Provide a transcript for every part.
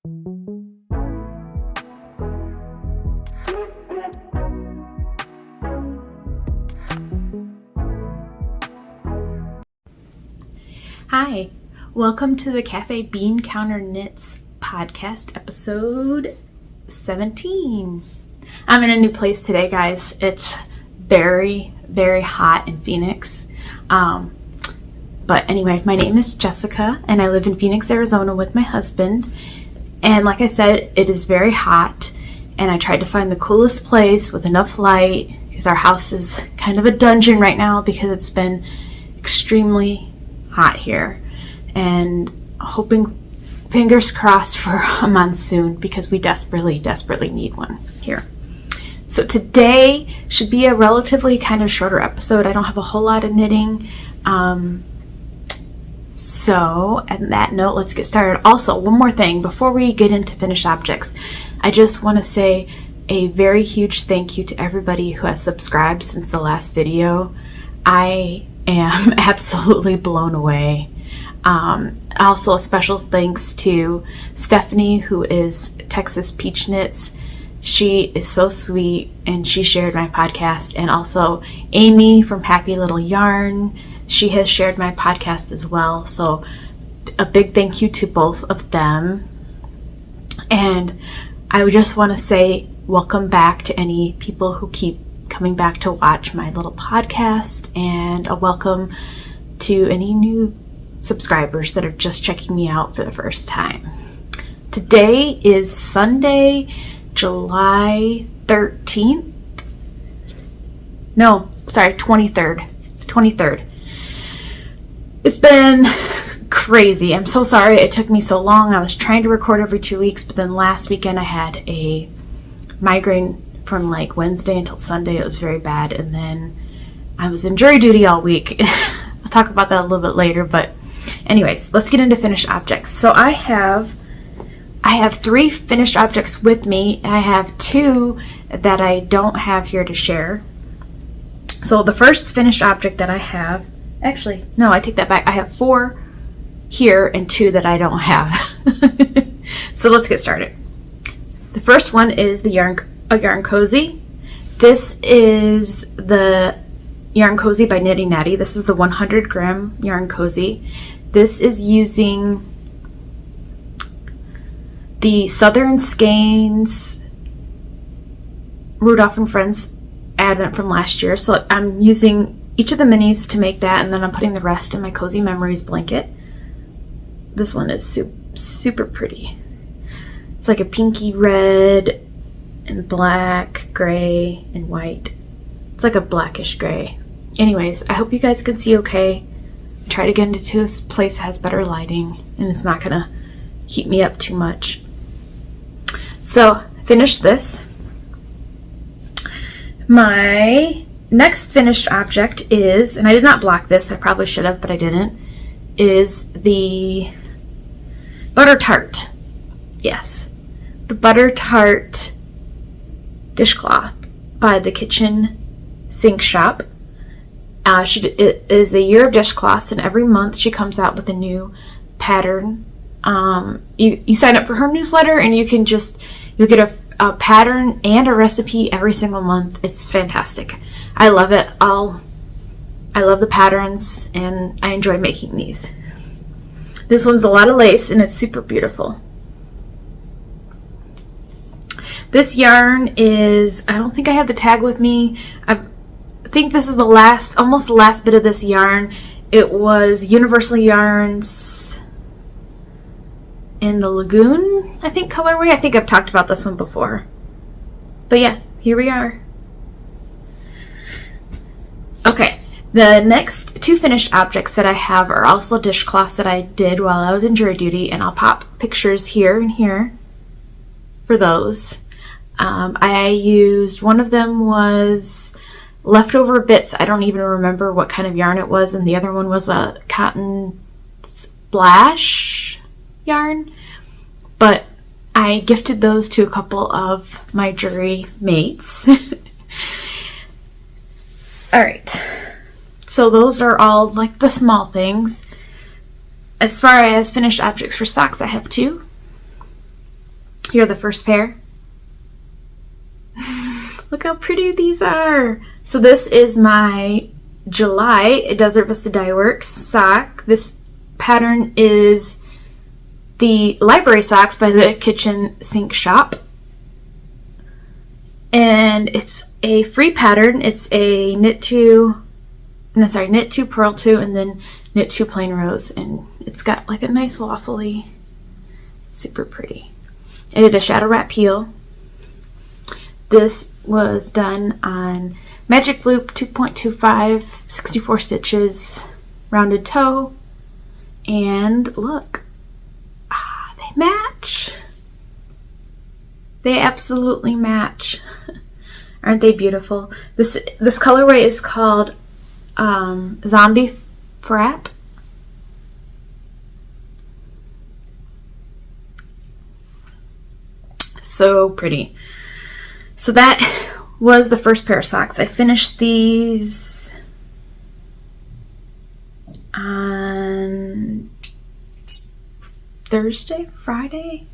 Hi, welcome to the Cafe Bean Counter Knits podcast, episode 17. I'm in a new place today, guys. It's very, very hot in Phoenix. But anyway, my name is Jessica, and I live in Phoenix, Arizona with my husband. And like I said, it is very hot, and I tried to find the coolest place with enough light, because our house is kind of a dungeon right now because it's been extremely hot here, and hoping, fingers crossed, for a monsoon because we desperately need one here. So today should be a relatively kind of shorter episode. I don't have a whole lot of knitting. So on that note, let's get started. Also, one more thing before we get into finished objects, I just want to say a very huge thank you to everybody who has subscribed since the last video. I am absolutely blown away. Also a special thanks to Stephanie, who is Texas Peach Knits. She is so sweet, and she shared my podcast. And also Amy from Happy Little Yarn, she has shared my podcast as well. So a big thank you to both of them. And I just want to say welcome back to any people who keep coming back to watch my little podcast, and a welcome to any new subscribers that are just checking me out for the first time. Today is Sunday, July 13th. No, sorry, 23rd. It's been crazy. I'm so sorry it took me so long. I was trying to record every 2 weeks, but then last weekend I had a migraine from like Wednesday until Sunday. It was very bad, and then I was in jury duty all week. I'll talk about that a little bit later, but anyways, let's get into finished objects. So I have 3 finished objects with me. I have 2 that I don't have here to share. So the first finished object that I have, actually, no, I take that back. I have 4 here and 2 that I don't have. So let's get started. The first one is the Yarn Cozy. This is the Yarn Cozy by Knitty Natty. This is the 100 gram Yarn Cozy. This is using the Southern Skeins Rudolph and Friends advent from last year. So I'm using each of the minis to make that, and then I'm putting the rest in my Cozy Memories blanket. This one is super pretty. It's like a pinky red and black, gray, and white. It's like a blackish gray. Anyways, I hope you guys can see okay. I try to get into a place that has better lighting, and it's not gonna heat me up too much. So, finished this. My next finished object is, and I did not block this, I probably should have, but I didn't, is the Butter Tart. Yes, the Butter Tart dishcloth by the Kitchen Sink Shop. It is the year of dishcloths, and every month she comes out with a new pattern. You sign up for her newsletter, and you'll get a pattern and a recipe every single month. It's fantastic. I love it. I love the patterns, and I enjoy making these. This one's a lot of lace, and it's super beautiful. This yarn is, I don't think I have the tag with me. I think this is almost the last bit of this yarn. It was Universal Yarns in the Lagoon, I think, colorway. I think I've talked about this one before. But yeah, here we are. Okay, the next 2 finished objects that I have are also dishcloths that I did while I was in jury duty, and I'll pop pictures here and here for those. I used, one of them was leftover bits. I don't even remember what kind of yarn it was, and the other one was a cotton splash yarn, but I gifted those to a couple of my jury mates. Alright, so those are all like the small things. As far as finished objects for socks, I have 2. Here are the first pair. Look how pretty these are. So this is my July Desert Vista Dye Works sock. This pattern is the Library Socks by the Kitchen Sink Shop. And it's a free pattern. It's a knit 2, purl 2, and then knit 2 plain rows. And it's got like a nice waffly, super pretty. I did a shadow wrap peel. This was done on Magic Loop 2.25, 64 stitches, rounded toe, and look, they match. They absolutely match. Aren't they beautiful? This colorway is called Zombie Frap. So pretty. So that was the first pair of socks. I finished these on Friday?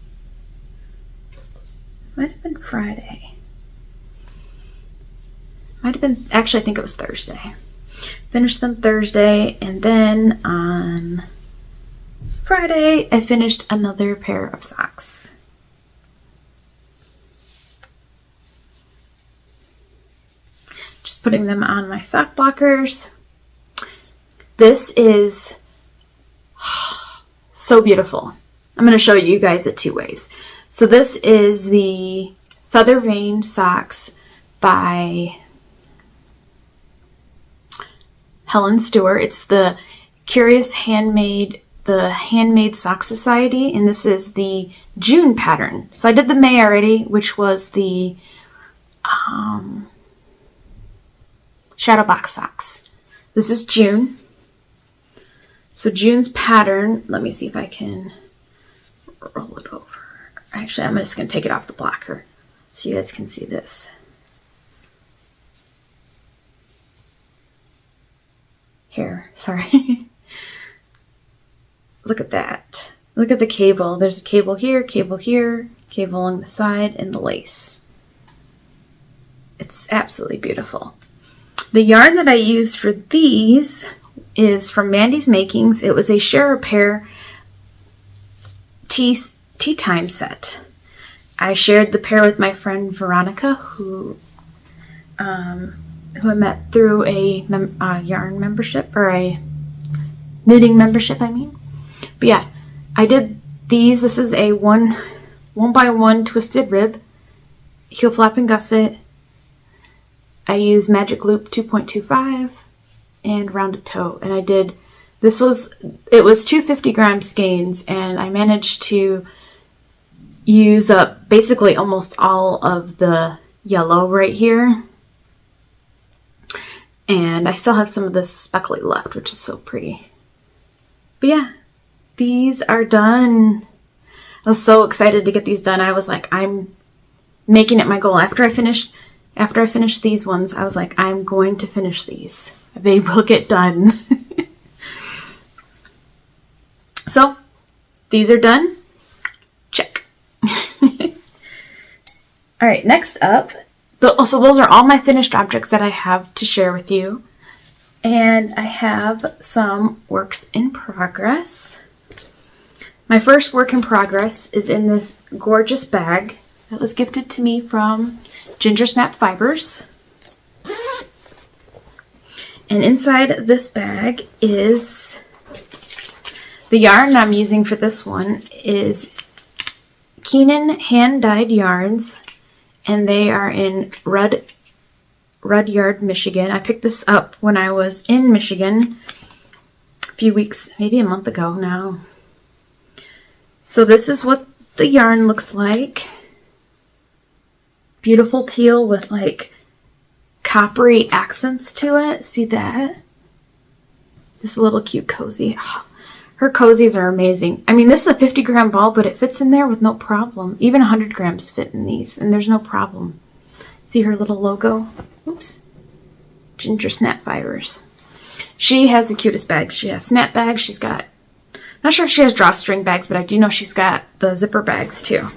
Might have been Friday. Actually, I think it was Thursday. Finished them Thursday, and then on Friday, I finished another pair of socks. Just putting them on my sock blockers. This is so beautiful. I'm going to show you guys it 2 ways. So this is the Feather Vein socks by Helen Stewart. It's the Curious Handmade Sock Society, and this is the June pattern. So I did the May already, which was the Shadow Box socks. This is June. So June's pattern, let me see if I can roll it over. Actually, I'm just going to take it off the blocker so you guys can see this. Here, sorry. Look at that. Look at the cable. There's a cable here, cable along the side, and the lace. It's absolutely beautiful. The yarn that I used for these is from Mandy's Makings. It was a Share a Pair tea time set. I shared the pair with my friend Veronica, who I met through a yarn membership, or a knitting membership, I mean. But yeah, I did these. This is a 1x1 twisted rib, heel flap and gusset. I used Magic Loop 2.25 and rounded toe, and I did, it was 250 gram skeins, and I managed to use up basically almost all of the yellow right here. And I still have some of this speckly left, which is so pretty. But yeah, these are done. I was so excited to get these done. I was like, I'm making it my goal. After I finish these ones, I was like, I'm going to finish these. They will get done. So, these are done. Check. All right, next up, so those are all my finished objects that I have to share with you. And I have some works in progress. My first work in progress is in this gorgeous bag that was gifted to me from Ginger Snap Fibers. And inside this bag is, the yarn I'm using for this one is Keenan hand-dyed yarns, and they are in Rudyard, Michigan. I picked this up when I was in Michigan a few weeks, maybe a month ago now. So this is what the yarn looks like. Beautiful teal with like coppery accents to it. See that? This little cute cozy. Oh, her cozies are amazing. I mean, this is a 50 gram ball, but it fits in there with no problem. Even 100 grams fit in these, and there's no problem. See her little logo? Oops. Ginger Snap Fibers. She has the cutest bags. She has snap bags. She's got, not sure if she has drawstring bags, but I do know she's got the zipper bags too.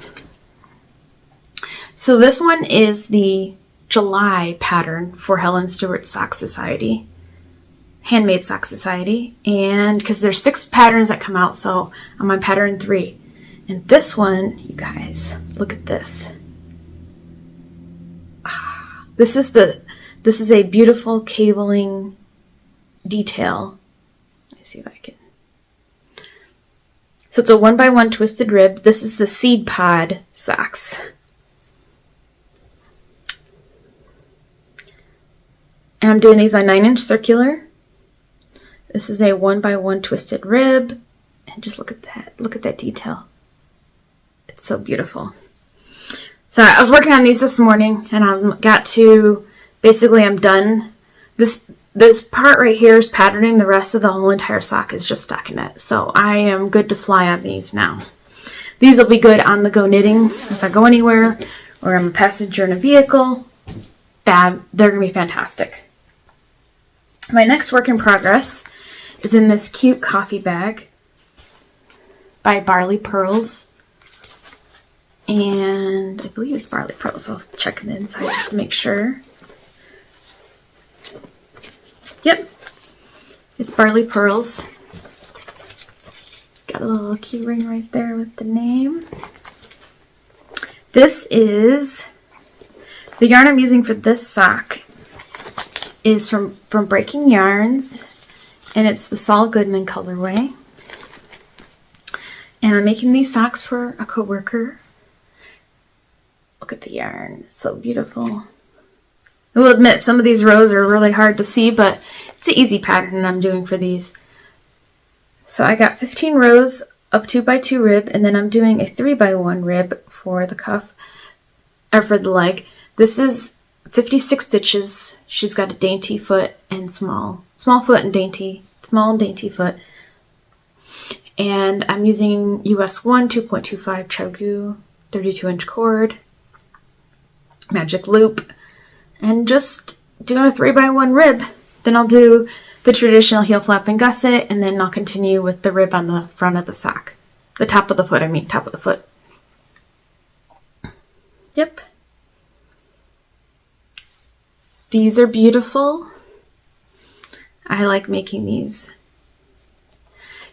So this one is the July pattern for Helen Stewart Sock Society, Handmade Sock Society, and because there's 6 patterns that come out, so I'm on pattern 3. And this one, you guys, look at this. This is a beautiful cabling detail. Let me see if I can. So it's a 1x1 twisted rib. This is the Seed Pod socks. And I'm doing these on 9-inch circular. This is a 1x1 twisted rib. And just look at that. Look at that detail. It's so beautiful. So I was working on these this morning, and I got to, basically I'm done. This part right here is patterning. The rest of the whole entire sock is just stockinette. So I am good to fly on these now. These will be good on the go knitting if I go anywhere, or I'm a passenger in a vehicle. They're going to be fantastic. My next work in progress is in this cute coffee bag by Barley Pearls. And I believe it's Barley Pearls. I'll check the inside just to make sure. Yep, it's Barley Pearls. Got a little key ring right there with the name. This is, the yarn I'm using for this sock is from Breaking Yarns, and it's the Saul Goodman colorway. And I'm making these socks for a coworker. Look at the yarn, it's so beautiful. I will admit some of these rows are really hard to see, but it's an easy pattern I'm doing for these. So I got 15 rows of 2x2 rib, and then I'm doing a 3x1 rib for the cuff, or for the leg. This is 56 stitches. She's got a dainty foot and small foot and dainty, small and dainty foot. And I'm using US 1 2.25 CHOGU 32-inch cord, magic loop, and just doing a 3x1 rib. Then I'll do the traditional heel flap and gusset, and then I'll continue with the rib on the front of the sock. The top of the foot, top of the foot. Yep. These are beautiful. I like making these.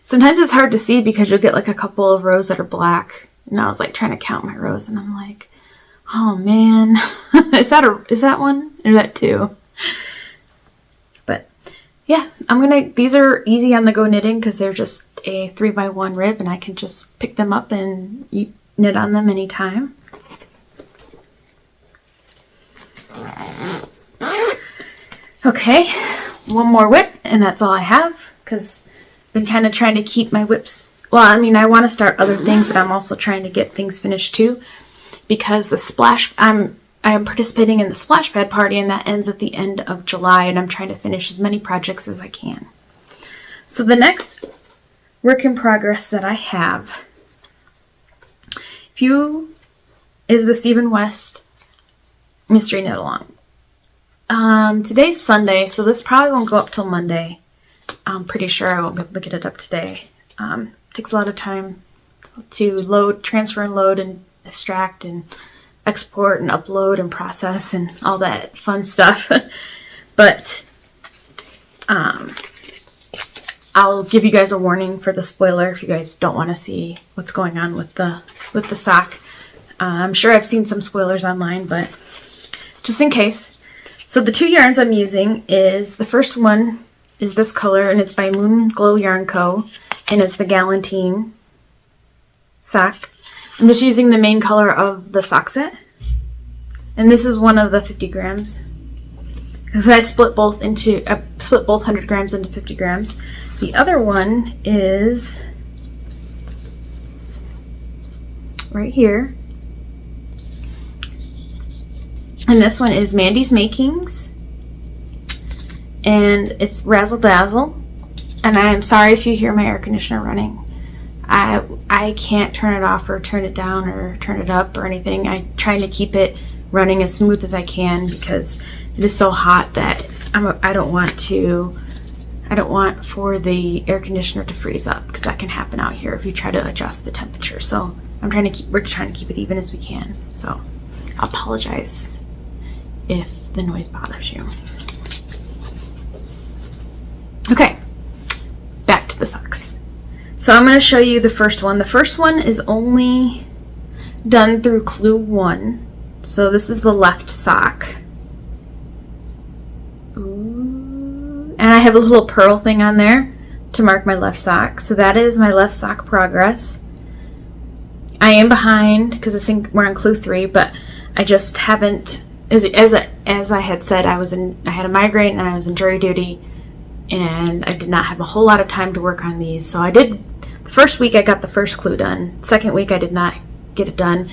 Sometimes it's hard to see because you'll get like a couple of rows that are black. And I was like trying to count my rows, and I'm like, oh man, is that one or is that 2? But yeah, these are easy on the go knitting because they're just a 3x1 rib, and I can just pick them up and knit on them anytime. Okay, one more whip, and that's all I have, because I've been kind of trying to keep my whips. Well, I mean, I want to start other things, but I'm also trying to get things finished too, because the splash, I am participating in the splash pad party, and that ends at the end of July, and I'm trying to finish as many projects as I can. So the next work in progress that I have is the Stephen West Mystery Knit Along. Today's Sunday, so this probably won't go up till Monday. I'm pretty sure I won't be able to get it up today. Takes a lot of time to load, transfer and load and extract and export and upload and process and all that fun stuff. But I'll give you guys a warning for the spoiler if you guys don't want to see what's going on with the sock. I'm sure I've seen some spoilers online, but just in case. So the 2 yarns I'm using is, the first one is this color, and it's by Moon Glow Yarn Co. And it's the Galantine sock. I'm just using the main color of the sock set. And this is one of the 50 grams. Because I split both 100 grams into 50 grams. The other one is right here. And this one is Mandy's Makings. And it's Razzle Dazzle. And I am sorry if you hear my air conditioner running. I can't turn it off or turn it down or turn it up or anything. I'm trying to keep it running as smooth as I can because it is so hot that I don't want for the air conditioner to freeze up, because that can happen out here if you try to adjust the temperature. So we're trying to keep it even as we can. So I apologize if the noise bothers you. Okay, back to the socks. So I'm going to show you the first one. The first one is only done through Clue 1. So this is the left sock. Ooh. And I have a little pearl thing on there to mark my left sock. So that is my left sock progress. I am behind because I think we're on Clue 3, but I just haven't, as I had said, I had a migraine and I was in jury duty, and I did not have a whole lot of time to work on these. So I did, the first week I got the first clue done. Second week I did not get it done.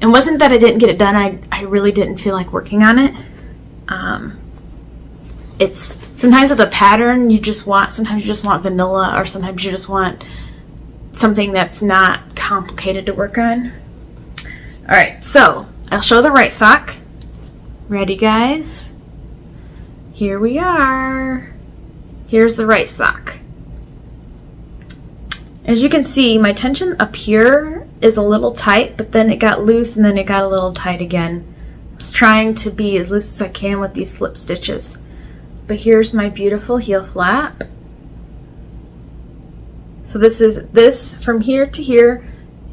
And wasn't that I didn't get it done, I really didn't feel like working on it. It's sometimes with a pattern sometimes you just want vanilla, or sometimes you just want something that's not complicated to work on. Alright, so I'll show the right sock. Ready, guys? Here we are. Here's the right sock. As you can see, my tension up here is a little tight, but then it got loose and then it got a little tight again. I was trying to be as loose as I can with these slip stitches. But here's my beautiful heel flap. So this from here to here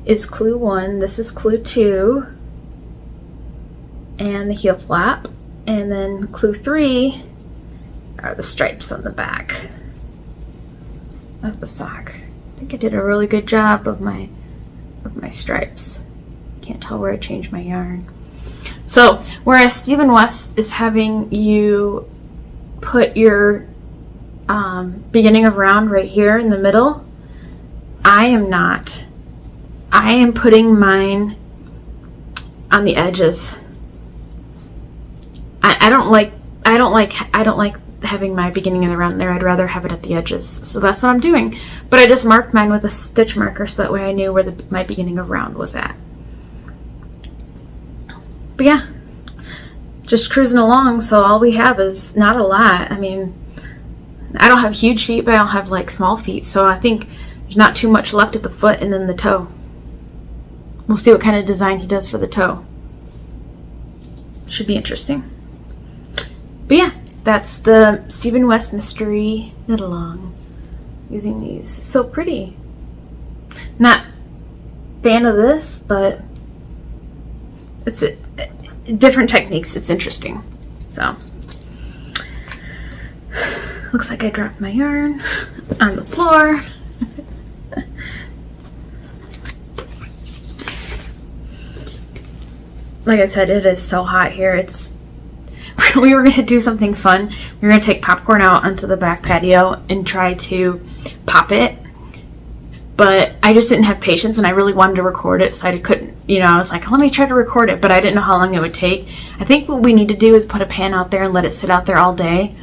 is Clue 1. This is Clue 2. And the heel flap. And then Clue 3 are the stripes on the back of the sock. I think I did a really good job of my stripes. Can't tell where I changed my yarn. So whereas Stephen West is having you put your beginning of round right here in the middle, I am not. I am putting mine on the edges. I don't like having my beginning of the round there. I'd rather have it at the edges. So that's what I'm doing. But I just marked mine with a stitch marker so that way I knew where my beginning of round was at. But yeah, just cruising along. So all we have is not a lot. I mean, I don't have huge feet, but I don't have like small feet. So I think there's not too much left at the foot and then the toe. We'll see what kind of design he does for the toe. Should be interesting. But yeah, that's the Stephen West Mystery Knit Along using these. It's so pretty. Not fan of this, but it's different techniques. It's interesting. So looks like I dropped my yarn on the floor. Like I said, it is so hot here. We were going to do something fun. We were going to take popcorn out onto the back patio and try to pop it. But I just didn't have patience, and I really wanted to record it, so I couldn't, I was like, let me try to record it, but I didn't know how long it would take. I think what we need to do is put a pan out there and let it sit out there all day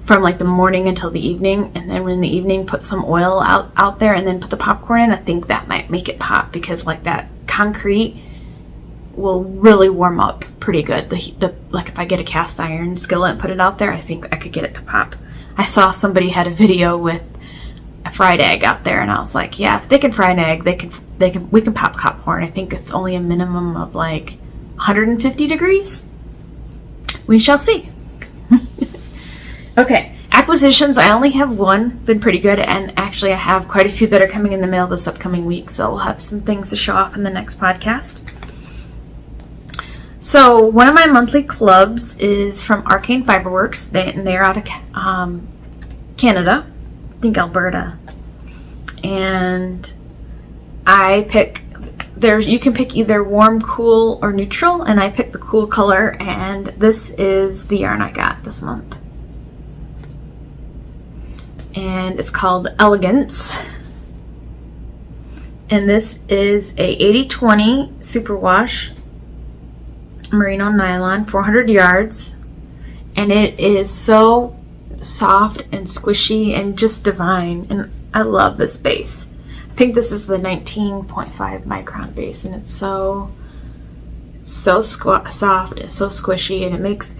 from like the morning until the evening, and then in the evening put some oil out there and then put the popcorn in. I think that might make it pop, because like that concrete will really warm up pretty good. Like if I get a cast iron skillet and put it out there, I think I could get it to pop. I saw somebody had a video with a fried egg out there, and I was like, yeah, if they can fry an egg, we can pop popcorn. I think it's only a minimum of like 150 degrees. We shall see. Okay, acquisitions. I only have one. Been pretty good, and actually I have quite a few that are coming in the mail this upcoming week, so we'll have some things to show off in the next podcast. So one of my monthly clubs is from Arcane Fiberworks. They're out of Canada, I think Alberta. And I pick, you can pick either warm, cool, or neutral, and I picked the cool color, and this is the yarn I got this month. And it's called Elegance. And this is a 80/20 superwash merino nylon, 400 yards, and it is so soft and squishy and just divine, and I love this base. I think this is the 19.5 micron base, and it's so soft and so squishy, and it makes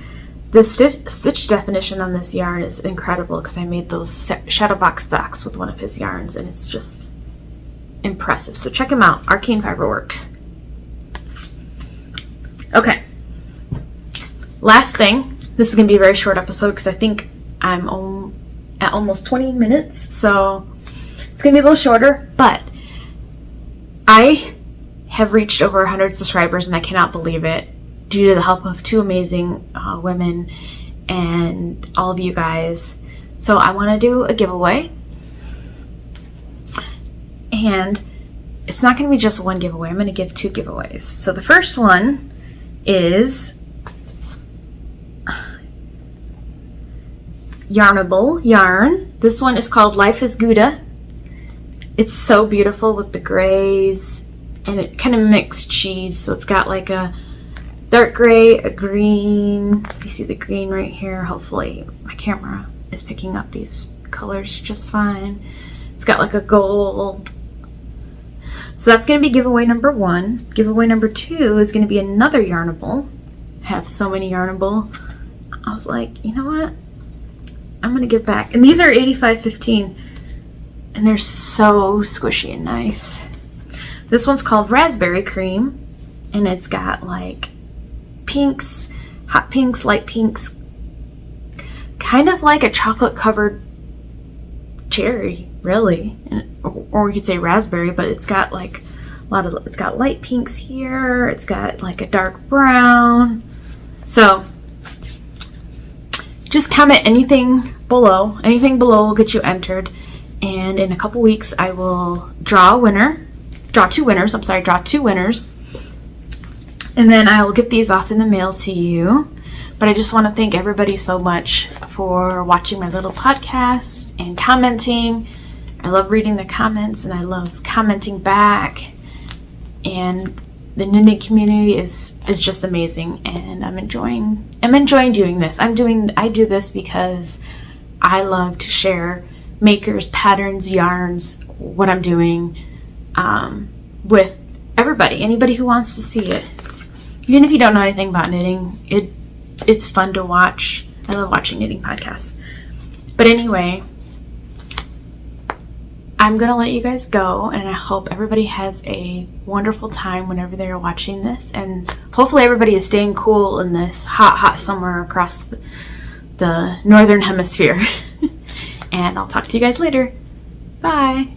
the stitch definition on this yarn is incredible, because I made those shadow box stocks with one of his yarns, and it's just impressive. So check him out, Arcane Fiberworks. Okay, last thing, this is going to be a very short episode because I think I'm at almost 20 minutes, so it's going to be a little shorter, but I have reached over 100 subscribers and I cannot believe it, due to the help of 2 amazing women and all of you guys. So I want to do a giveaway, and it's not going to be just one giveaway. I'm going to give 2 giveaways. So the first one is Yarnable yarn. This one is called Life is Gouda. It's so beautiful with the grays, and it kind of mixed cheese. So it's got like a dark gray, a green. You see the green right here. Hopefully my camera is picking up these colors just fine. It's got like a gold. So that's going to be giveaway number 1. Giveaway number 2 is going to be another Yarnable. I have so many Yarnable. I was like, you know what? I'm going to give back. And these are 85.15. And they're so squishy and nice. This one's called Raspberry Cream. And it's got like pinks, hot pinks, light pinks. Kind of like a chocolate covered cherry, really. Or we could say raspberry, but it's got like it's got light pinks here. It's got like a dark brown. So just comment anything below. Anything below will get you entered. And in a couple weeks, I will draw a winner. Draw 2 winners. Draw 2 winners. And then I will get these off in the mail to you. But I just want to thank everybody so much for watching my little podcast and commenting. I love reading the comments and I love commenting back. And the knitting community is just amazing, and I'm enjoying doing this. I do this because I love to share makers, patterns, yarns, what I'm doing with everybody, anybody who wants to see it. Even if you don't know anything about knitting, it's fun to watch. I love watching knitting podcasts. But anyway, I'm going to let you guys go, and I hope everybody has a wonderful time whenever they're watching this, and hopefully everybody is staying cool in this hot summer across the northern hemisphere. And I'll talk to you guys later. Bye.